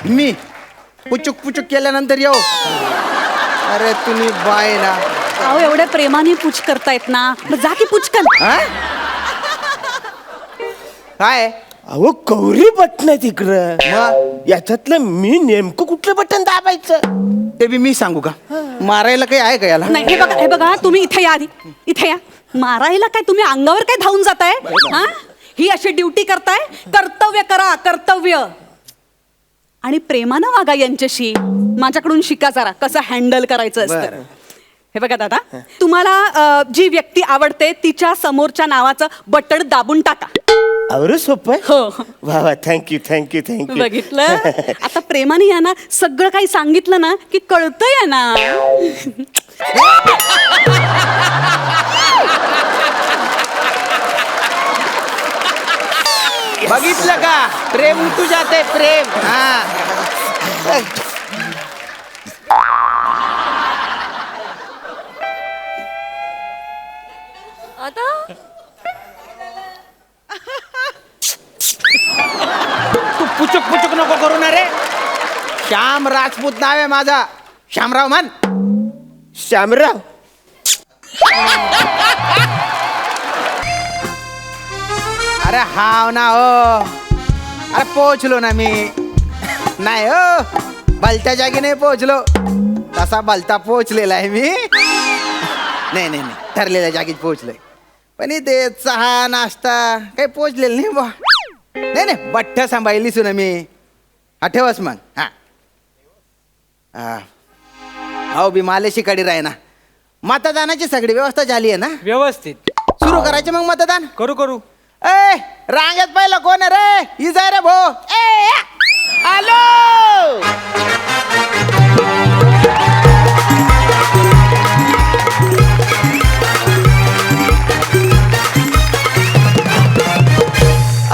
मी पुचुक पुचुक केल्यानंतर येऊ. अरे तुम्ही बाय ना. अहो एवढ्या प्रेमाने पूछ करतायत ना, मग जा की पुचकन. काय अहो कौरी बटन तिकडं. मग याच्यातलं मी नेमकं कुठलं बटन दाबायचं ते बी मी सांगू का? मारायला काही आहे का याला? नाही, हे बघा तुम्ही इथे या आधी, इथे या. मारायला काय तुम्ही अंगावर काय धावून जाताय? हा, ही अशी ड्युटी करताय. कर्तव्य करा, कर्तव्य. आणि प्रेमानं वागा यांच्याशी. माझ्याकडून शिका जरा कसं हँडल करायचं असतं. हे बघा दादा, तुम्हाला जी व्यक्ती आवडते तिच्या समोरच्या नावाचं बटण दाबून टाका. अवर सोपं आहे. हो, वा वा, थँक्यू थँक्यू थँक्यू. बघितलं. आता प्रेमाने या ना, सगळं काही सांगितलं ना की कळतंय ना. बघितलं का? प्रेम तुझ्यात आहे प्रेम. हा आता तू पुचुक पुचुक नको करू ना रे. श्याम राजपूत नाव आहे माझा. श्यामराव म्हण. श्यामराव. अरे हाव ना हो. अरे पोहोचलो ना मी. नाही हो, भलत्या जागी नाही पोहोचलो. तसा भलता पोहोचलेला आहे मी. नाही नाही नाही, ठरलेल्या जागीच पोहोचलोय. पण इथे चहा नाश्ता काही पोहोचलेलं नाही बा. नाही नाही, बठ्ठ सांभाळलीच ना मी. हा ठेवस मग. हा हो बी मालेशी कडे राही ना. मतदानाची सगळी व्यवस्था झाली आहे ना? व्यवस्थित सुरू करायचे मग मतदान. करू करू. ए रांगेत पहिलं कोण आहे रे? इजा रे भो. ए आलो.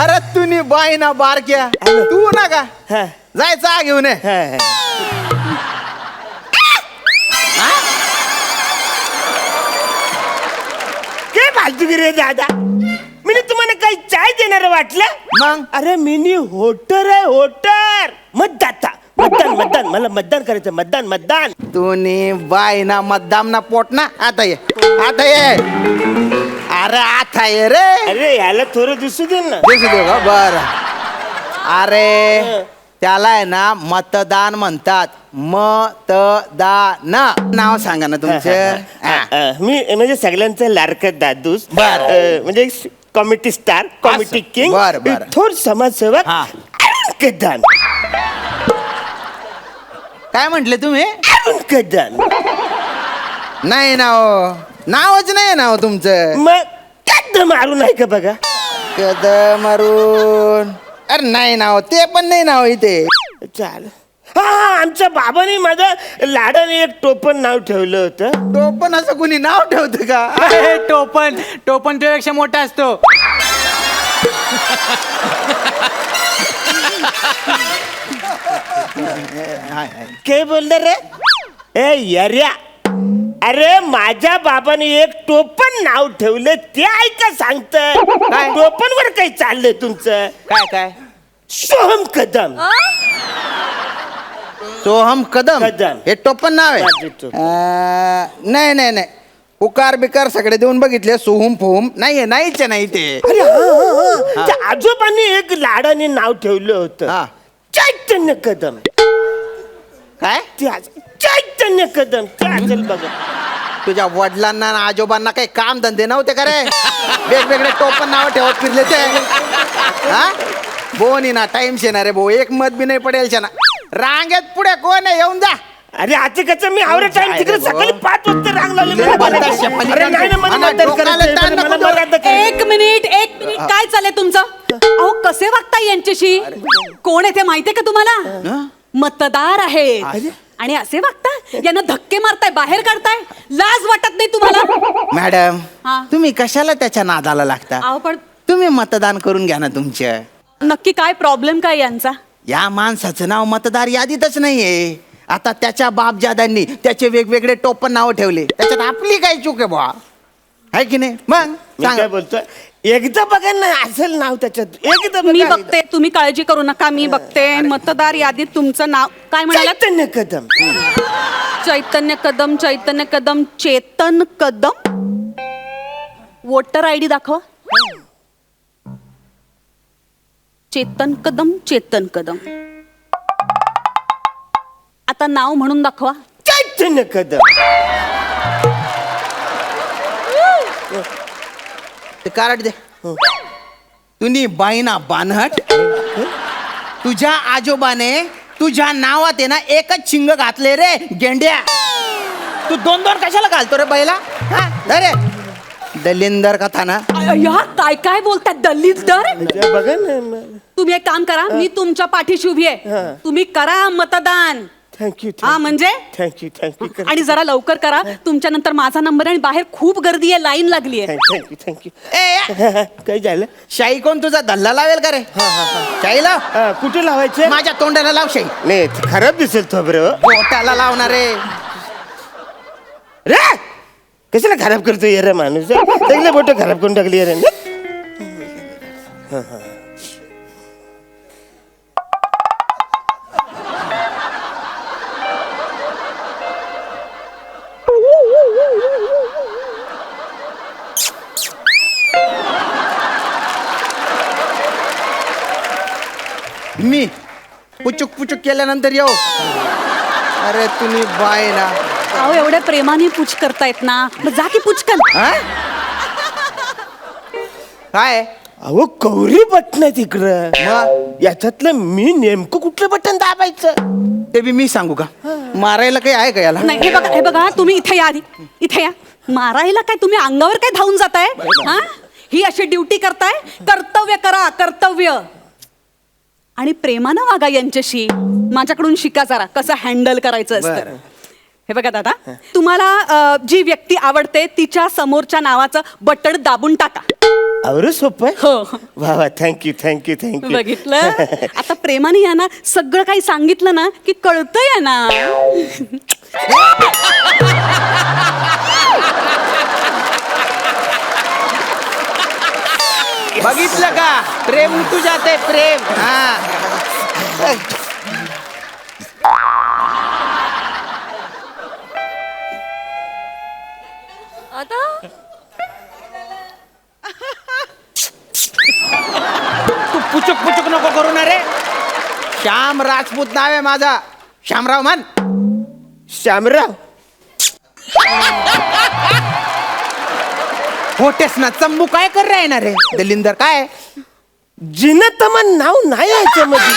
अरे तुम्ही बाई ना बारक्या. तू ना का हा, जायचं आ घेऊन ये. हा, हा. काय फालतूगिरी रे दादा. मी तुम्हाला काही चाय देणार वाटलं? मग अरे मिनी होटर आहे, होटर. मतदाता. मतदान मतदान, मला मतदान करायचं. मतदान मतदान. तुम्ही बाई ना मतदान ना पोट ना. आता ये, आता ये. अरे आता ये रे. अरे याला थोडं दिसू दे ना. दिसू दे का? बर. अरे त्याला आहे ना मतदान म्हणतात. मतदान. नाव सांगा ना तुमचं. मी म्हणजे सगळ्यांचं लाडकं दादूस. बरं. म्हणजे कॉमेडी स्टार, कॉमेडी असं. किंग, बरं, बरं. थोर समाजसेवक. हा. अरुण कदम. काय म्हंटले तुम्ही? अरुण कदम. नाही ना हो, नावच नाही ना हो तुमचं. मग कदम अरुण आहे का बघा. कदम अरुण. अरे नाही ना हो, ते पण नाही ना हो इथे. चाल. हा, आमच्या बाबाने माझं लाडाने एक टोपण नाव ठेवलं होतं. तो पण असं कुणी नाव ठेवतं का? अरे, टोपण टोपण तुझ्यापेक्षा मोठा असतो. काय बोलणार रे? ए यर्या. अरे माझ्या बाबाने एक टोपण नाव ठेवलं, ते ऐका सांगतंय. काय? टोपण वर काही चाललंय तुमचं? काय काय? सोहम कदम. सोहम कदम. कदम. हे टोपण नाव आहे. माझं टोपण. नाही नाही नाही, उकार बिकार सगळे देऊन बघितले. सोहम फोहम नाहीये, नाहीच आहे, नाही ते. अरे हा, हा, हा. त्या आजोबांनी एक लाडाने नाव ठेवलं होतं. हा. चैतन्य कदम. काय? चैतन्य कदम. ते असेल बघा. तुझ्या वडिलांना आणि आजोबांना काही काम धंदे नव्हते का रे? वेगवेगळे टोपण नाव ठेवत फिरले ते. हा बोनी ना टाइम शेणार रे भाऊ. एक मत बी नाही पडेल ना. रांगेत पुढे कोण आहे? येऊन जा. अरे आता कसं मी आवडे टाइम तिकडे काय रे सकाळी 5 वाजता रांग लावली. लय बंदाशी आहे, अरे नाही ना, मला मतदान करायचंय, ताण नको मला देऊ. मर्यादा करायची. एक मिनिट काय चाललंय तुमचं? अहो कसे वागताय यांच्याशी? कोण आहे ते माहितीये का तुम्हाला? मतदार आहे. आणि असे वागता? यांना धक्के मारताय, बाहेर काढताय. लाज वाटत नाही तुम्हाला? मॅडम हा. तुम्ही कशाला त्याच्या नादाला लागता? अहो पण तुम्ही मतदान करून घ्या ना तुमच्या. नक्की काय प्रॉब्लेम काय यांचा? या माणसाचं नाव मतदार यादीतच नाहीये. आता त्याच्या बापजादांनी त्याचे वेगवेगळे टोपण नाव ठेवले. त्याच्यात आपली काय चूक आहे बुवा? आहे की नाही मग मी सांग काय बोलतोय एकदा बघा ना असेल नाव त्याच्यात एकदा मी बघा. बघते, तुम्ही काळजी करू नका, मी बघते. मतदार यादीत तुमचं नाव काय म्हणालात? चैतन्य कदम. चैतन्य कदम, चैतन्य कदम, चेतन कदम. वोटर आयडी दाखवा. चेतन कदम, चेतन कदम. आता नाव म्हणून दाखवा. चैतन्य कदम. ते कार्ड दे तुम्ही बाईना बानहट तुझ्या आजोबाने तुझ्या नावात आहे ना एकच शिंग घातले रे गेंड्या. तू दोन दोन कशाला घालतो रे बैला हा? अरे दलिंदर कथा ना या काय काय बोलतात दलितदर? म्हणजे बघा ना. तुम्ही एक काम करा, मी तुमच्या पाठीशी उभी आहे. तुम्ही करा मतदान. थँक्यू हा म्हणजे थँक्यू आणि जरा लवकर करा. तुमच्या नंतर माझा नंबर आणि बाहेर खूप गर्दी आहे, लाईन लागली आहे. थँक्यू ए काय झालं शाही कोण तुझा धल्ला लावेल का रे शाही लाव कुठे लावायचं माझ्या तोंडाला लाव शाही नाही खराब दिसेल तो बरं पोटाला लावणार रे रे कशाला खराब करतो ये रे माणूस चांगले बोट खराब करून टाकली रे मी पुचुक पुचुक केल्यानंतर येऊ अरे तुम्ही बाय ना अहो एवढ्या प्रेमाने पूछ करतायत ना, मग जा की पुचकन. हा? काय अहो कौरी बटन आहे तिकडं मग याच्यातलं मी नेमकं कुठलं बटन दाबायचं ते बी मी सांगू का मारायला काही आहे का याला नाही हे बघा तुम्ही इथे या आधी, इथे या. मारायला काय तुम्ही अंगावर काय धावून जाताय? हा, ही अशी ड्युटी करताय. कर्तव्य करा, कर्तव्य. आणि प्रेमानं वागा यांच्याशी. माझ्याकडून शिका जरा कसं हँडल करायचं असतं. हे बघा दादा, तुम्हाला जी व्यक्ती आवडते तिच्या समोरच्या नावाचं बटण दाबून टाका. अवरे सोपं आहे? हो वा वा थँक्यू बघितलं. आता प्रेमाने या ना, सगळं काही सांगितलं ना की कळतंय ना. बघितलं का प्रेम उतू जाते प्रेम हा आता तू पुचुक पुचुक नको करू ना रे श्याम राजपूत नाव आहे माझा श्यामराव म्हण श्यामराव होतेस ना चंबू काय कर रे ना रे दलिंदर काय जिनतमन नाव नाही याच्यामध्ये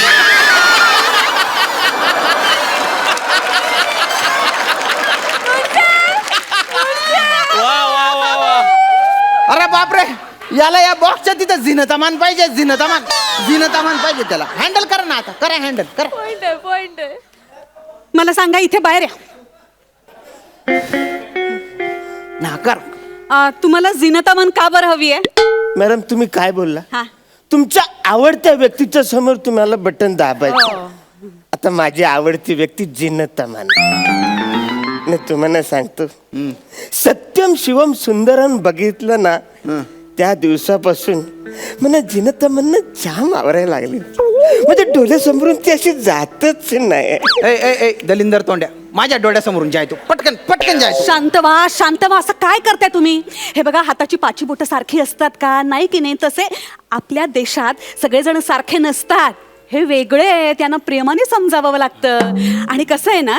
अरे बापरे याला या बॉक्सच्या तिथं जिनतमान पाहिजे जिनतमान पाहिजे त्याला हँडल करा ना आता करा हँडल करा मला सांगा इथे बाहेर या. ना कर तुम्हाला जिनतामान का बरं हवी आहे? मॅडम तुम्ही काय बोलला हा तुमच्या आवडत्या व्यक्तीच्या समोर तुम्हाला बटन दाबायचं आता माझी आवडती व्यक्ती जिनतमान नाही तुम्हाला सांगतो सत्यम शिवम सुंदरम बघितलं ना त्या दिवसापासून मला जिनतमन जाम आवरायला लागली म्हणजे डोळ्यासमोरून ती अशी जातच नाही ए ए ए दलिंदर तोंड्या माझ्या डोळ्यासमोरून जाय तू पटकन पटकन जाय शांत व्हा असं काय करताय तुम्ही? हे बघा हाताची पाची बोटं सारखी असतात का? नाही की नाही. तसे आपल्या देशात सगळेजण सारखे नसतात. हे वेगळे आहे, त्यांना प्रेमाने समजावं लागतं. आणि कसं आहे ना,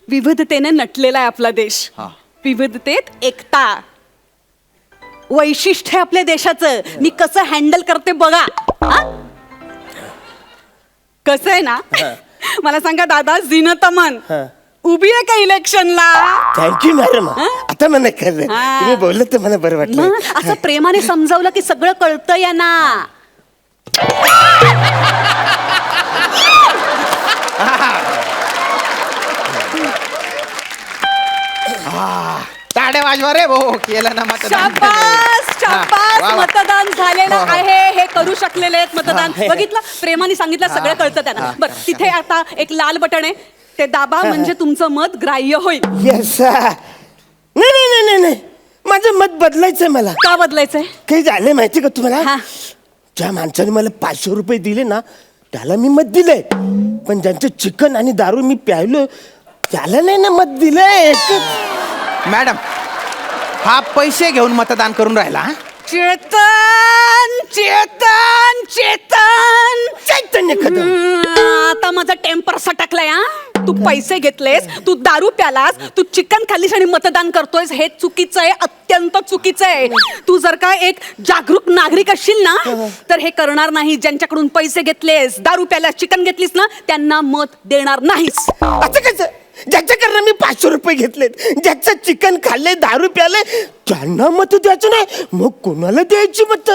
विविधतेने नटलेला आहे आपला देश. विविधतेत एकता वैशिष्ट्य आपल्या देशाचं. मी कसं हँडल करते बघा. कसं आहे ना, मला सांगा दादा, जिनतमन उभी आहे का इलेक्शनला? थँक्यू मॅडम आता मला कळलं तुम्ही बोललं तर मला बरं वाटलं मग असं प्रेमाने समजावलं की सगळं कळतं या ना. टाळ्या वाजवा रे भाऊ केलं ना मतदान. शाबास मतदान झालेलं हो, हो. आहे. हे करू शकलेले आहेत मतदान. हा. बघितलं प्रेमाने सांगितलं सगळं कळतं त्यांना. बरं तिथे आता एक लाल बटन आहे, ते दाबा म्हणजे तुमचं मत ग्राह्य होईल. येस नाही माझं मत बदलायचंय मला. का बदलायचंय? काही झालंय माहिती का तुम्हाला? हा. ज्या माणसाने मला 500 रुपये दिले ना त्याला मी मत दिलंय, पण ज्यांचं चिकन आणि दारू मी प्यायलो त्याला नाही ना मत दिलंय. मॅडम, हा पैसे घेऊन मतदान करून राहिला हा? चेतन चेतन चेतन चैतन्य कदम. आता माझा टेम्पर सटकलाय. हा, तू पैसे घेतलेस, तू दारू प्यालास, तू चिकन खाल्लीस आणि मतदान करतोयस, हे चुकीचं आहे, अत्यंत चुकीचं आहे. तू जर का एक जागरूक नागरिक असशील ना तर हे करणार नाही. ज्यांच्याकडून पैसे घेतलेस, दारू प्यालास, चिकन घेतलीस ना त्यांना मत देणार नाहीस. असं कसं? ज्याच्याकडनं मी 500 रुपये घेतलेत, ज्याचं चिकन खाल्लंय, दारू प्याले, त्यांना मत द्यायचं नाही, मग कोणाला द्यायची मत?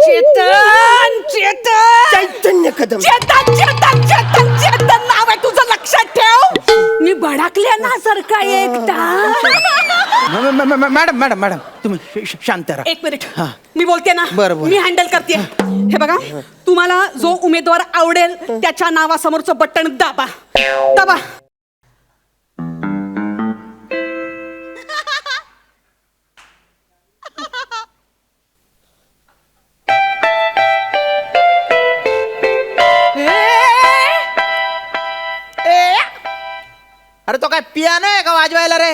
चेतन चेतन चैतन्य कदम. चेतन चेतन चेतन चेतन नाव आहे तुझं, लक्षात ठेव. मी भडकले ना सर का एकदा. मॅडम मॅडम मॅडम तुम्ही शांत राहा. एक मिनिट, हा. मी बोलते ना, बरं, बरं. मी हँडल करते. हे बघा, तुम्हाला जो उमेदवार आवडेल त्याच्या नावासमोरचं बटन दाबा दाबा. अरे तो काय पियानो आहे का वाजवायला रे?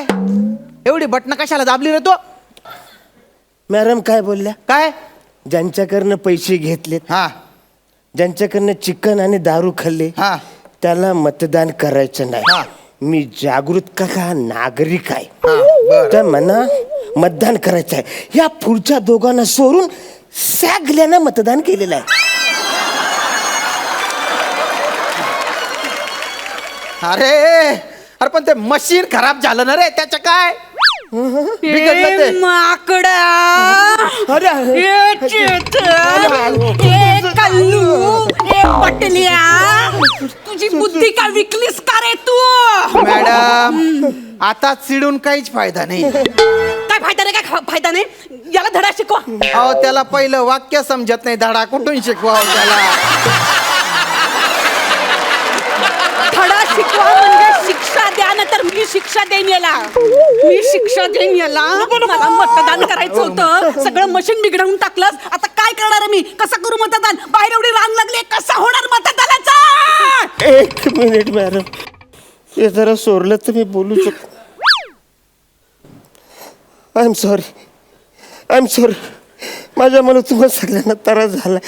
एवढी बटणं कशाला दाबली रे तो? मॅडम काय बोलल्या? काय? ज्यांच्याकडनं पैसे घेतलेत, हा ज्यांच्याकडनं चिकन आणि दारू खाल्ले, हा. त्याला मतदान करायचं हा. नाही. मी जागृत का नागरिक आहे, हा, बरं. तर मला मतदान करायचं आहे. या पुढच्या दोघांना सोडून सगळ्यांना मतदान केलेलं आहे. अरे अरे पण ते मशीन खराब झालं ना रे, त्याचं काय बिघडलं ते? माकडा, अरे ए चेतन, ए कल्लू, ए पटल्या, तुझी बुद्धी का विकलीस का रे तू? मॅडम, आता चिडून काहीच फायदा नाही. काय फायदा नाही, काय फायदा नाही? याला धडा शिकवा. अहो त्याला पहिलं वाक्य समजत नाही, धडा कुठून शिकवावं त्याला? धडा शिकवा म्हणजे शिक्षा द्या, ना तर मी शिक्षा देईन याला. मी शिक्षा देईन याला. मला मतदान करायचं होतं, सगळं मशीन बिघडवून टाकलंस. आता काय करणार आहे मी? कसं करू मतदान? बाहेर एवढी रांग लागली, कसा होणार मतदानाचा? एक मिनिट मॅडम, हे जरा सोडलं तर मी बोलू शकतो. I am sorry. माझ्यामुळे तुम्हाला सगळ्यांना त्रास झाला.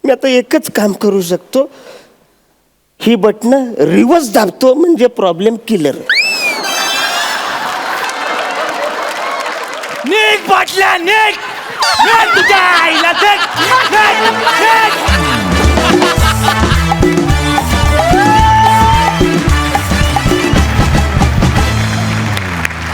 मी आता एकच काम करू शकतो, ही बटणं रिव्हर्स दाबतो म्हणजे प्रॉब्लेम क्लिअर. निघ बाटल्या, निघ, निघ तुझ्या आईला ते.